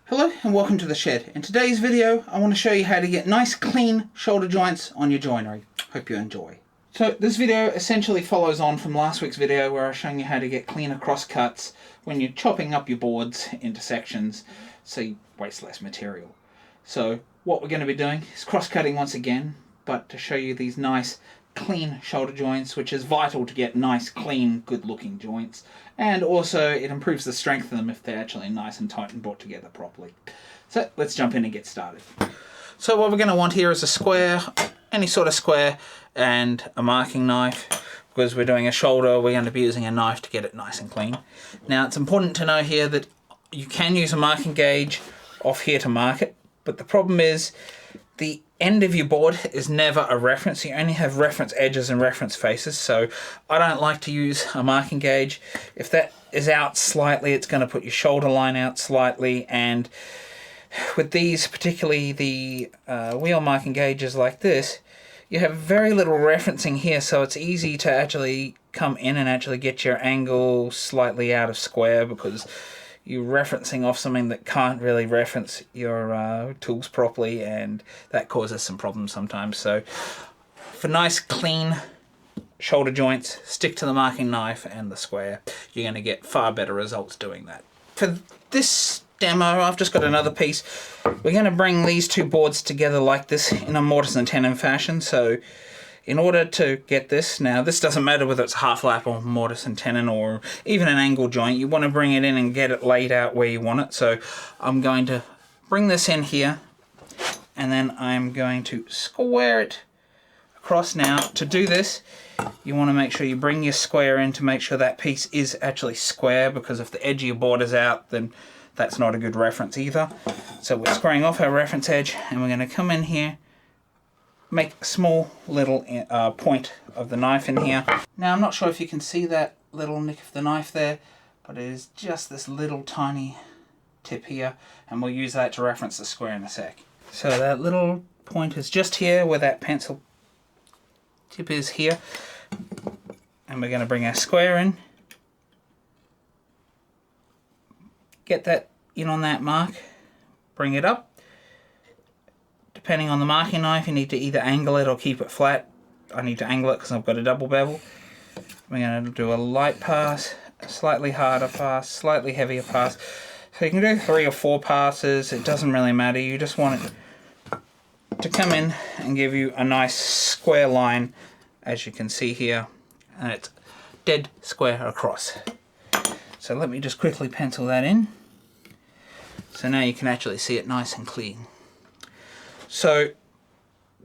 Hello and welcome to the shed. In today's video I want to show you how to get nice clean shoulder joints on your joinery. Hope you enjoy. So this video essentially follows on from last week's video where I was showing you how to get cleaner crosscuts when you're chopping up your boards into sections so you waste less material. So what we're going to be doing is cross-cutting once again, but to show you these nice clean shoulder joints, which is vital to get nice clean good looking joints, and also it improves the strength of them if they're actually nice and tight and brought together properly. So let's jump in and get started. So what we're going to want here is a square, any sort of square, and a marking knife. Because we're doing a shoulder, we're going to be using a knife to get it nice and clean. Now it's important to know here that you can use a marking gauge off here to mark it, but the problem is the end of your board is never a reference. You only have reference edges and reference faces, so I don't like to use a marking gauge. If that is out slightly, it's going to put your shoulder line out slightly, and with these, particularly the wheel marking gauges like this, you have very little referencing here, so it's easy to actually come in and actually get your angle slightly out of square because you're referencing off something that can't really reference your tools properly, and that causes some problems sometimes. So for nice clean shoulder joints, stick to the marking knife and the square. You're going to get far better results doing that. For this demo, I've just got another piece. We're going to bring these two boards together like this in a mortise and tenon fashion. So in order to get this, now this doesn't matter whether it's half lap or mortise and tenon or even an angle joint, you want to bring it in and get it laid out where you want it. So I'm going to bring this in here and then I'm going to square it across. Now to do this, you want to make sure you bring your square in to make sure that piece is actually square, because if the edge of your board is out, then that's not a good reference either. So we're squaring off our reference edge and we're going to come in here, make a small little point of the knife in here. Now I'm not sure if you can see that little nick of the knife there, but it is just this little tiny tip here, and we'll use that to reference the square in a sec. So that little point is just here where that pencil tip is here, and we're going to bring our square in, get that in on that mark, bring it up. Depending on the marking knife, you need to either angle it or keep it flat. I need to angle it because I've got a double bevel. We're going to do a light pass, a slightly harder pass, slightly heavier pass. So you can do 3 or 4 passes, it doesn't really matter. You just want it to come in and give you a nice square line, as you can see here, and it's dead square across. So let me just quickly pencil that in. So now you can actually see it nice and clean. So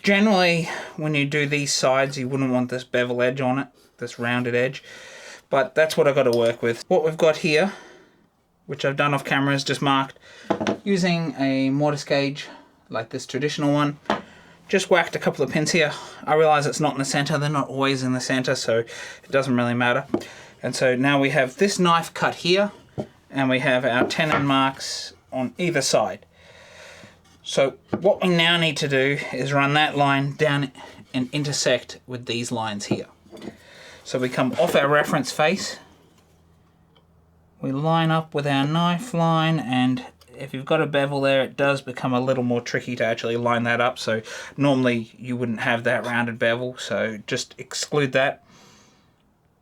generally when you do these sides, you wouldn't want this bevel edge on it, this rounded edge, but that's what I've got to work with. What we've got here, which I've done off camera, is just marked using a mortise gauge like this traditional one. Just whacked a couple of pins here. I realize it's not in the center, they're not always in the center, so it doesn't really matter. And so now we have this knife cut here, and we have our tenon marks on either side. So what we now need to do is run that line down and intersect with these lines here. So we come off our reference face, we line up with our knife line, and if you've got a bevel there, it does become a little more tricky to actually line that up. So normally you wouldn't have that rounded bevel, so just exclude that.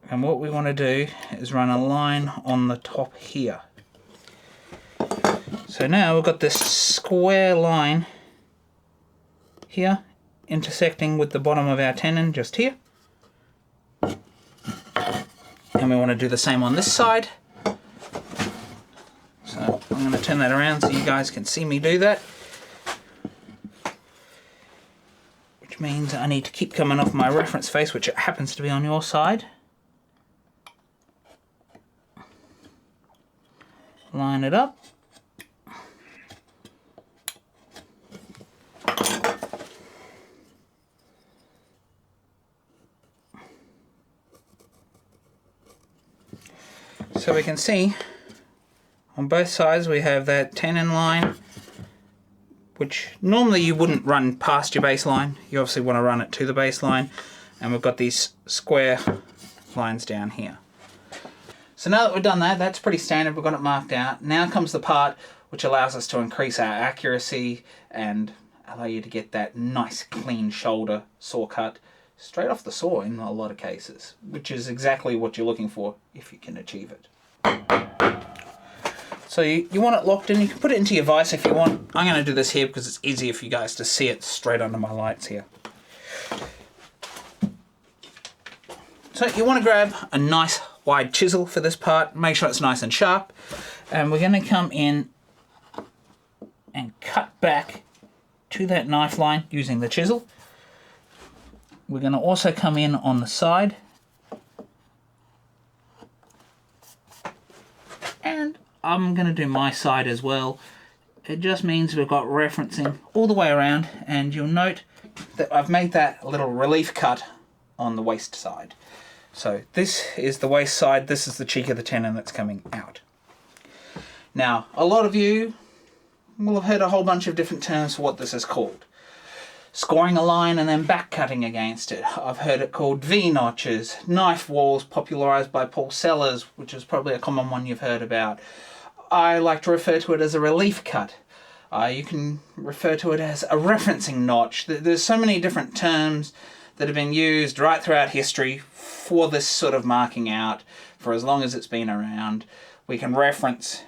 And what we want to do is run a line on the top here. So now we've got this square line here intersecting with the bottom of our tenon just here. And we want to do the same on this side. So I'm going to turn that around so you guys can see me do that. Which means I need to keep coming off my reference face, which happens to be on your side. Line it up. So we can see on both sides we have that tenon line, which normally you wouldn't run past your baseline. You obviously want to run it to the baseline, and we've got these square lines down here. So now that we've done that, that's pretty standard, we've got it marked out. Now comes the part which allows us to increase our accuracy and allow you to get that nice clean shoulder saw cut straight off the saw in a lot of cases, which is exactly what you're looking for if you can achieve it. So you want it locked in. You can put it into your vise if you want. I'm going to do this here because it's easier for you guys to see it straight under my lights here. So you want to grab a nice wide chisel for this part. Make sure it's nice and sharp. And we're going to come in and cut back to that knife line using the chisel. We're going to also come in on the side. And I'm going to do my side as well. It just means we've got referencing all the way around, and you'll note that I've made that little relief cut on the waist side. So this is the waist side, this is the cheek of the tenon that's coming out. Now, a lot of you will have heard a whole bunch of different terms for what this is called. Scoring a line and then back cutting against it. I've heard it called V-notches, knife walls, popularized by Paul Sellers, which is probably a common one you've heard about. I like to refer to it as a relief cut. You can refer to it as a referencing notch. There's so many different terms that have been used right throughout history for this sort of marking out for as long as it's been around. We can reference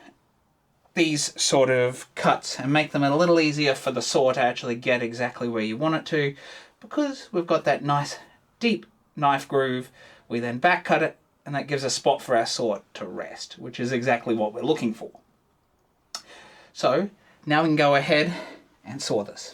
these sort of cuts and make them a little easier for the saw to actually get exactly where you want it to, because we've got that nice deep knife groove. We then back cut it, and that gives a spot for our saw to rest, which is exactly what we're looking for. So now we can go ahead and saw this.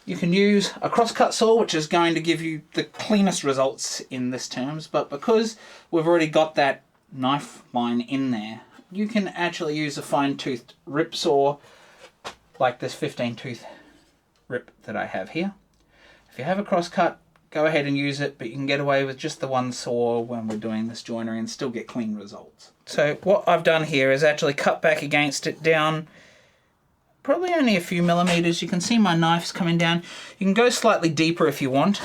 You can use a crosscut saw, which is going to give you the cleanest results in this terms, but because we've already got that knife line in there, you can actually use a fine-toothed rip saw like this 15-tooth rip that I have here. If you have a crosscut, go ahead and use it, but you can get away with just the one saw when we're doing this joinery and still get clean results. So what I've done here is actually cut back against it down probably only a few millimeters. You can see my knife's coming down. You can go slightly deeper if you want.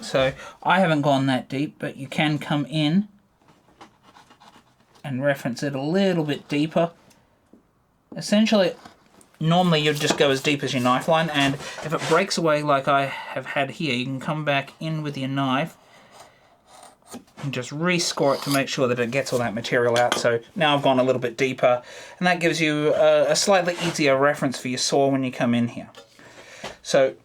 So I haven't gone that deep, but you can come in and reference it a little bit deeper. Essentially, normally you'd just go as deep as your knife line, and if it breaks away like I have had here, you can come back in with your knife and just rescore it to make sure that it gets all that material out. So now I've gone a little bit deeper, and that gives you a slightly easier reference for your saw when you come in here. So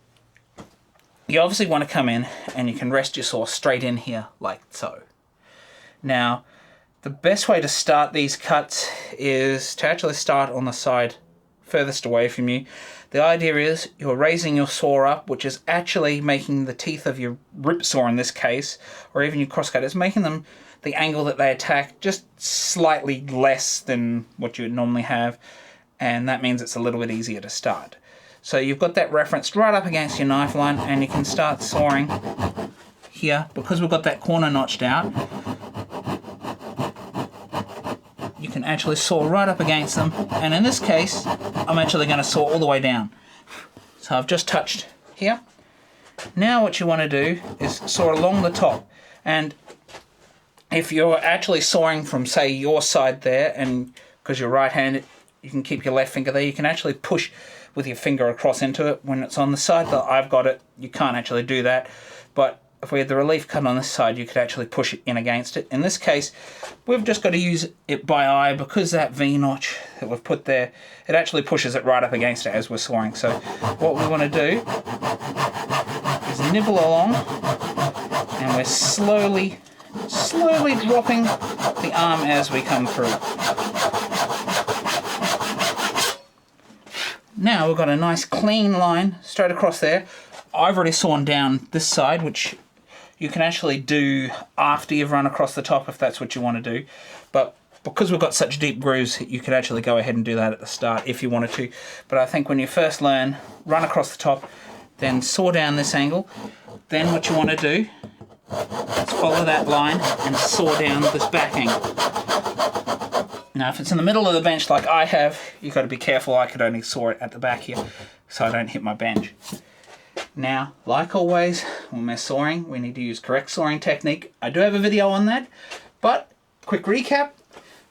you obviously want to come in and you can rest your saw straight in here like so. Now, the best way to start these cuts is to actually start on the side furthest away from you. The idea is you're raising your saw up, which is actually making the teeth of your rip saw in this case, or even your crosscut, is making them the angle that they attack just slightly less than what you would normally have, and that means it's a little bit easier to start. So you've got that referenced right up against your knife line, and you can start sawing here. Because we've got that corner notched out, you can actually saw right up against them, and in this case I'm actually going to saw all the way down. So I've just touched here. Now what you want to do is saw along the top, and if you're actually sawing from, say, your side there, and because you're right-handed you can keep your left finger there, you can actually push with your finger across into it. When it's on the side that I've got it, you can't actually do that, but if we had the relief cut on this side, you could actually push it in against it. In this case, we've just got to use it by eye, because that V-notch that we've put there, it actually pushes it right up against it as we're sawing. So what we want to do is nibble along, and we're slowly dropping the arm as we come through. Now we've got a nice clean line straight across there. I've already sawn down this side, which you can actually do after you've run across the top if that's what you want to do. But because we've got such deep grooves, you could actually go ahead and do that at the start if you wanted to. But I think when you first learn, run across the top, then saw down this angle. Then what you want to do is follow that line and saw down this back angle. Now if it's in the middle of the bench like I have, you've got to be careful. I could only saw it at the back here so I don't hit my bench. Now, like always, when we're sawing, we need to use correct sawing technique. I do have a video on that, but quick recap.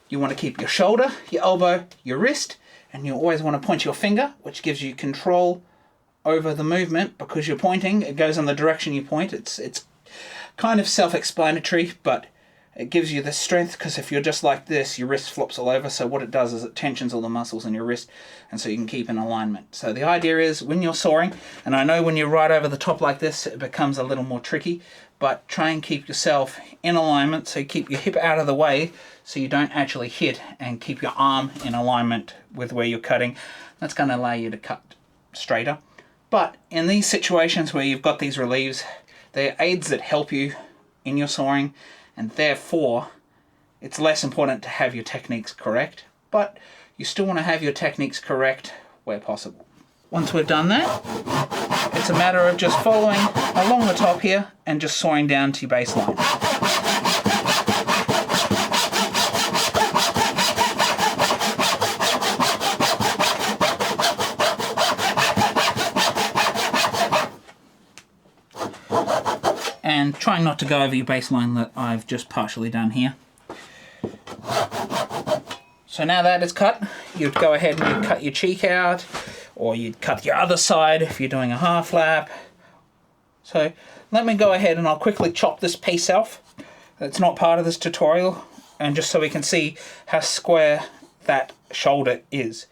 You want to keep your shoulder, your elbow, your wrist, and you always want to point your finger, which gives you control over the movement because you're pointing. It goes in the direction you point. It's kind of self-explanatory, but it gives you the strength, because if you're just like this, your wrist flops all over. So what it does is it tensions all the muscles in your wrist, and so you can keep in alignment. So the idea is when you're sawing, and I know when you're right over the top like this, it becomes a little more tricky, but try and keep yourself in alignment. So you keep your hip out of the way so you don't actually hit, and keep your arm in alignment with where you're cutting. That's going to allow you to cut straighter. But in these situations where you've got these relieves, they're aids that help you in your sawing, and therefore it's less important to have your techniques correct, but you still want to have your techniques correct where possible. Once we've done that, it's a matter of just following along the top here and just sawing down to your baseline. And trying not to go over your baseline that I've just partially done here. So now that it's cut, you'd go ahead and you'd cut your cheek out, or you'd cut your other side if you're doing a half lap. So let me go ahead and I'll quickly chop this piece off. It's not part of this tutorial, and just so we can see how square that shoulder is,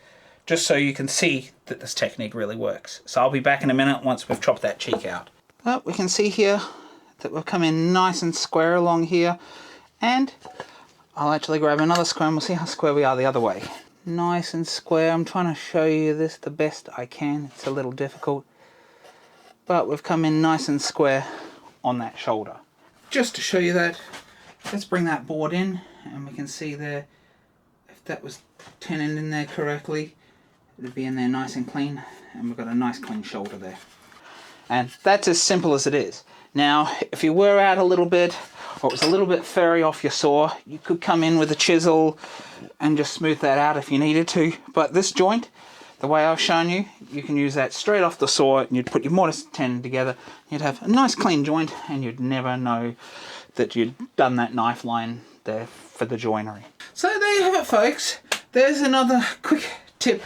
just so you can see that this technique really works. So I'll be back in a minute once we've chopped that cheek out. Well, we can see here that we've come in nice and square along here, and I'll actually grab another square and we'll see how square we are the other way. Nice and square. I'm trying to show you this the best I can. It's a little difficult, but we've come in nice and square on that shoulder. Just to show you that, let's bring that board in, and we can see there, if that was tenoned in there correctly, it would be in there nice and clean, and we've got a nice clean shoulder there. And that's as simple as it is. Now, if you were out a little bit, or it was a little bit furry off your saw, you could come in with a chisel and just smooth that out if you needed to. But this joint, the way I've shown you, you can use that straight off the saw, and you'd put your mortise and tenon together, you'd have a nice clean joint, and you'd never know that you'd done that knife line there for the joinery. So there you have it, folks. There's another quick tip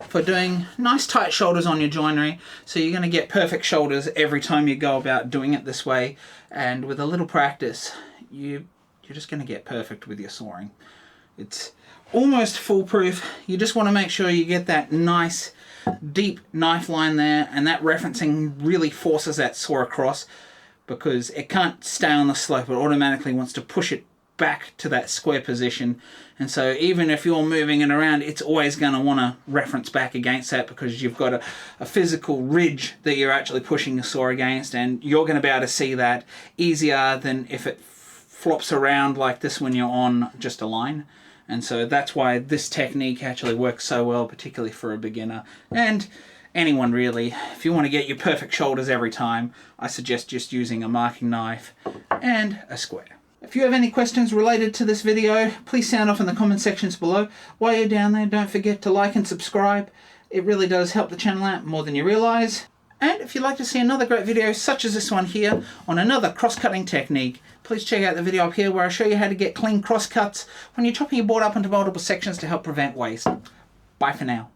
for doing nice tight shoulders on your joinery. So you're going to get perfect shoulders every time you go about doing it this way, and with a little practice you're just going to get perfect with your sawing. It's almost foolproof. You just want to make sure you get that nice deep knife line there, and that referencing really forces that saw across, because it can't stay on the slope. It automatically wants to push it back to that square position, and so even if you're moving it around, it's always going to want to reference back against that, because you've got a physical ridge that you're actually pushing the saw against, and you're going to be able to see that easier than if it flops around like this when you're on just a line. And so that's why this technique actually works so well, particularly for a beginner and anyone really. If you want to get your perfect shoulders every time, I suggest just using a marking knife and a square. If you have any questions related to this video, please sound off in the comment sections below. While you're down there, don't forget to like and subscribe. It really does help the channel out more than you realise. And if you'd like to see another great video such as this one here on another cross-cutting technique, please check out the video up here where I show you how to get clean cross-cuts when you're chopping your board up into multiple sections to help prevent waste. Bye for now.